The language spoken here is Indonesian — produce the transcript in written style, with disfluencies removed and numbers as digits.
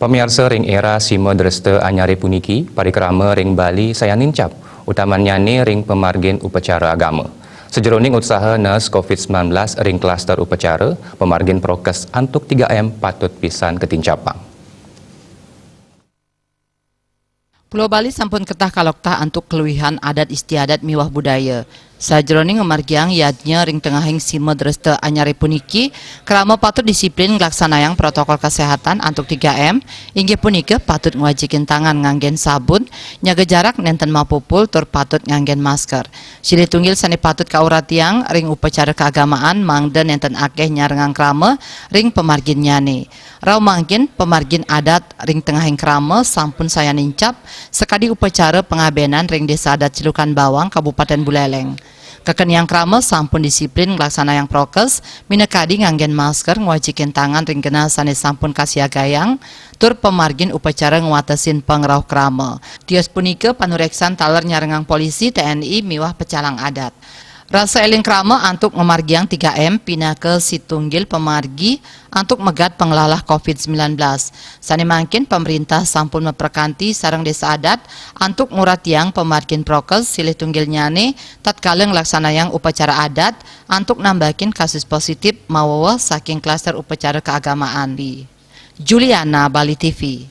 Pemirsa ring era sima dresta anyare puniki, parikrama ring Bali saya nincap, utamanya ni ring pemargin upacara agama. Sejeroning usaha nurse COVID-19 ring kluster upacara, pemargin prokes antuk 3M patut pisan ketincapang. Pulau Bali sampun ketah kaloktah antuk keluihan adat istiadat miwah budaya. Sajroning memargiang yadnya ring tengahing sima dresta anyare puniki, kerama patut disiplin ngelaksanayang protokol kesehatan antuk 3M, inggih punika patut ngwajikin tangan nganggen sabun, nyaga jarak nenten mapupul tur patut nganggen masker. Silih tunggil sani patut kauratiang ring upacara keagamaan mangda nenten akeh nyarengang krama ring pemargin nyane. Rau mangkin pemargin adat ring tengahing krama sampun saya nincap sekadi upacara pengabenan ring desa adat Cilukan Bawang Kabupaten Buleleng. Kekeniang krama sampun disiplin ngelaksanayang prokes, minekadi nganggen masker ngwajikin tangan ring kena sanes sampun kasiagayang, tur pemargin upacara ngwatesin pengrauh krama. Tios punika panureksan taler nyarengang polisi TNI miwah pecalang adat. Rasa eling krama antuk memargiang 3M pindah ke Situnggil pemargi antuk megat pengelalah COVID-19. Sani mangkin pemerintah sampun memperkanti sarang desa adat antuk muratiang pemargin prokes silih tunggil nyane tatkala ngelaksanayang upacara adat antuk nambakin kasus positif mawawa saking klaster upacara keagamaan di Juliana Bali TV.